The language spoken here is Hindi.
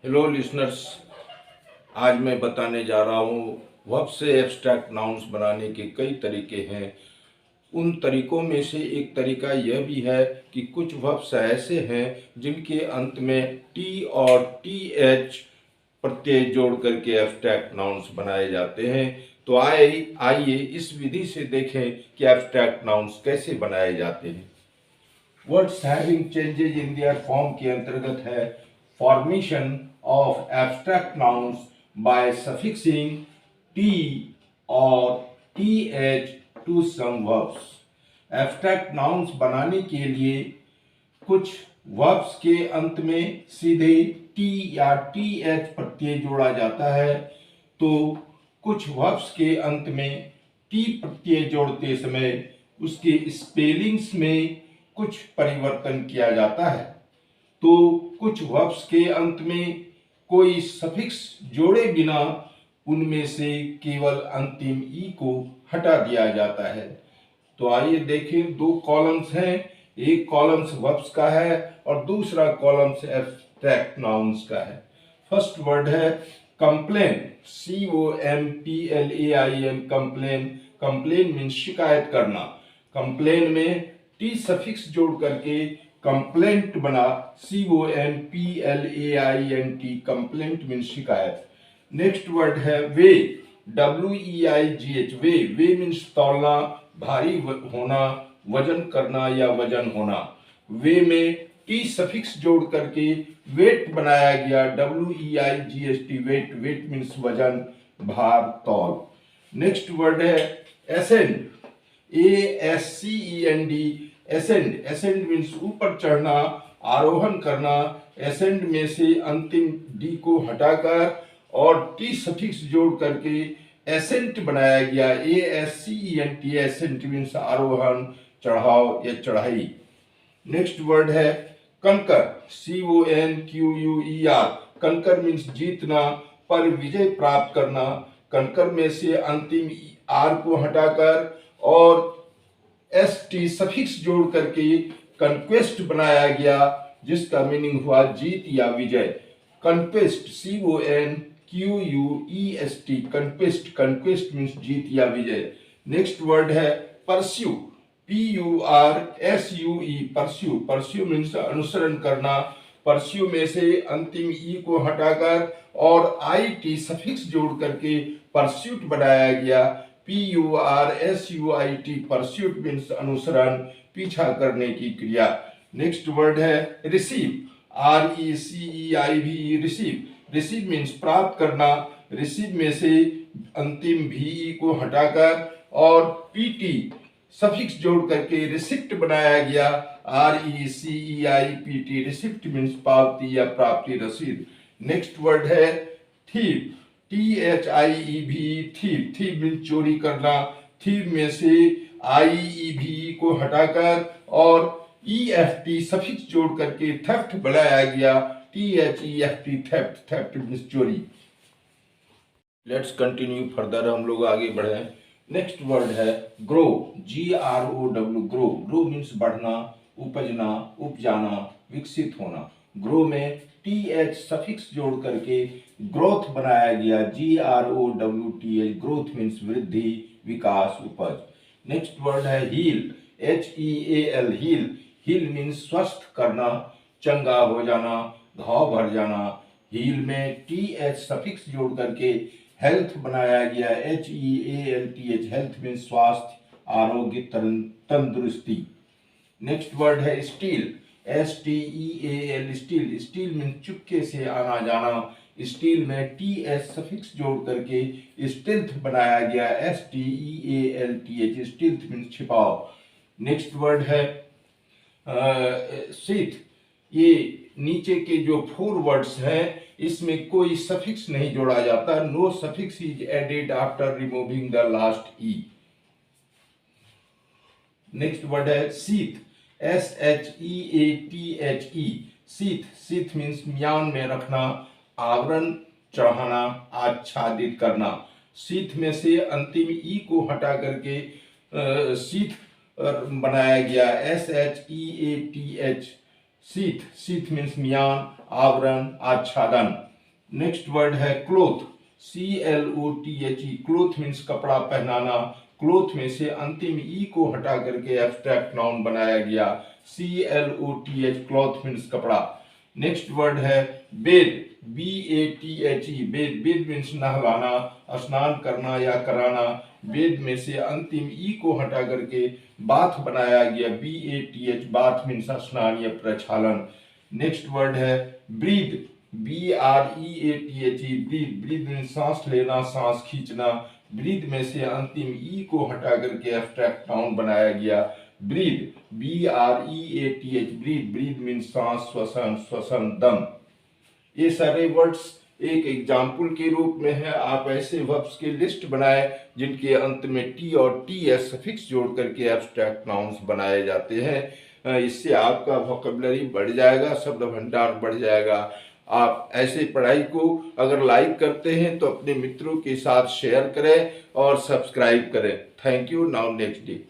हेलो लिसनर्स, आज मैं बताने जा रहा हूँ वर्ब से एब्स्ट्रैक्ट नाउन्स बनाने के कई तरीके हैं। उन तरीकों में से एक तरीका यह भी है कि कुछ वर्ब्स ऐसे हैं जिनके अंत में टी और टी एच प्रत्यय जोड़ करके एब्स्ट्रैक्ट नाउन्स बनाए जाते हैं। तो आइए इस विधि से देखें कि एब्स्ट्रैक्ट नाउन्स कैसे बनाए जाते हैं। Words having changes in their form के अंतर्गत है formation of abstract nouns by suffixing T or T H to some verbs. Abstract nouns बनाने के लिए कुछ वर्ब्स के अंत में सीधे टी या टी एच प्रत्यय जोड़ा जाता है, तो कुछ वर्ब्स के अंत में टी प्रत्यय जोड़ते समय उसके स्पेलिंग्स में कुछ परिवर्तन किया जाता है। तो कुछ वर्ब्स के अंत में कोई सफिक्स जोड़े बिना उनमें से केवल अंतिम ई को हटा दिया जाता है। तो आइए देखें, दो कॉलम्स हैं। एक कॉलम्स वर्ब्स का है और दूसरा कॉलम्स एब्स्ट्रैक्ट नाउन्स का है। फर्स्ट वर्ड है complain, COMPLAIN, complain. Complain means शिकायत करना। कंप्लेन में टी सफिक्स जोड़ करके कंप्लेंट बना, COMPLAINT, कंप्लेंट मीन्स शिकायत। नेक्स्ट वर्ड है वे, WEIGH, वे मीन्स तौलना, भारी होना, वजन करना या वजन होना। वे में टी सफिक्स जोड़ करके वेट बनाया गया, WEIGHT, वेट। वेट मीन्स वजन, भार, तौल। नेक्स्ट वर्ड है ascend, ASCEND, ascend. Ascend means ऊपर चढ़ना, आरोहण करना। एसेंड में से अंतिम डी को हटाकर और टी सफिक्स जोड़ करके एसेंट बनाया गया, ASCENT, एसेंट मीन्स आरोहण, चढ़ाव या चढ़ाई। नेक्स्ट वर्ड है कंकर, CONQUER, कंकर मीन्स जीतना, पर विजय प्राप्त करना। कंकर में से अंतिम आर को हटाकर और ST सफिक्स जोड़ करके कंक्वेस्ट बनाया गया, जिसका मीनिंग हुआ जीत या विजय। Conquest, CONQUEST, conquest. Conquest means जीत या विजय। नेक्स्ट वर्ड है pursue, PURSUE, pursue. Pursue means अनुसरण करना। परस्यू में से अंतिम ई को हटाकर और IT सफिक्स जोड़ करके परस्यूट बनाया गया, PURSUIT, परस्यूट मीन्स अनुसरण, पीछा करने की क्रिया। नेक्स्ट वर्ड है receive, RECEIV, receive. Receive means प्राप्त करना। रिसीव में से अंतिम VE को हटाकर और PT सफिक्स जोड़ करके रिसिप्ट बनाया गया, RECEIPT, रिसिप्ट मीन्स पावती या प्राप्ति, रसीद। नेक्स्ट वर्ड है thief, THIEV, thief. Thief means चोरी करना। थीव में से IEV को हटाकर और EFT सफिक्स जोड़ करके थेफ्ट बनाया गया, THEFT, थेफ्ट। थेफ्ट मीन्स चोरी। लेट्स कंटिन्यू फर्दर, हम लोग आगे बढ़े। नेक्स्ट वर्ड है grow, GROW, grow. Grow means बढ़ना, उपजना, उपजाना, विकसित होना। ग्रो में TH सफिक्स जोड़ करके ग्रोथ बनाया गया, GROWTH, ग्रोथ मीन्स वृद्धि, विकास, उपज। नेक्स्ट वर्ड है heal, HEAL, heal. Heal means स्वस्थ करना, चंगा हो जाना, घाव भर जाना। हील में TH सफिक्स जोड़ करके हेल्थ बनाया गया, HEALTH, हेल्थ मीन्स स्वास्थ्य, आरोग्य, तंदुरुस्ती। नेक्स्ट वर्ड है steel, STEAL, steel. Steel means चुपके से आना जाना। स्टील में TH सफिक्स जोड़ करके स्टिल्थ बनाया गया, STEALTH, स्टिल्थ मीन्स छिपाव। नेक्स्ट वर्ड है शीथ। ये नीचे के जो 4 वर्ड्स हैं इसमें कोई सफिक्स नहीं जोड़ा जाता, no suffix is added after removing the last E. Next word है sheathe, SHEATHE, sheathe. Sheathe means म्यान में रखना, आवरण, चढ़ाना, आच्छादित करना। शीथ में से अंतिम ई को हटा करके शीथ बनाया गया, SHEATH, शीथ। शीथ मीन्स म्यान, आवरण, आच्छादन। नेक्स्ट वर्ड है क्लोथ, CLOTHE, क्लोथ मीन्स कपड़ा पहनाना। क्लोथ में से अंतिम ई को हटा करके एब्स्ट्रैक्ट नाउन बनाया गया, CLOTH, क्लॉथ मीन्स कपड़ा। नेक्स्ट वर्ड है बेद, BATHE, बेद, बेद मीन्स नहलाना, स्नान करना या कराना। बेद में से अंतिम ई को हटा करके बाथ बनाया गया, BATH, बाथ मीन्स स्नान या प्रक्षालन। नेक्स्ट वर्ड है breathe, BREATHE, breathe, breathe means सांस लेना, सांस खींचना। ब्रीद में से अंतिम ई को हटा करके एब्स्ट्रैक्ट नाउन बनाया गया, breathe, BREATH, breathe, breathe means सांस, श्वसन, श्वसन, दम। ये सारे वर्ड्स एक एग्जाम्पल के रूप में है। आप ऐसे वर्ब्स की लिस्ट बनाएं जिनके अंत में टी और टीएस सफिक्स जोड़ करके एब्स्ट्रैक्ट नाउन्स बनाए जाते हैं। इससे आपका वोकैबुलरी बढ़ जाएगा, शब्द भंडार बढ़ जाएगा। आप ऐसे पढ़ाई को अगर लाइक करते हैं तो अपने मित्रों के साथ शेयर करें और सब्सक्राइब करें। Thank you. Now next day.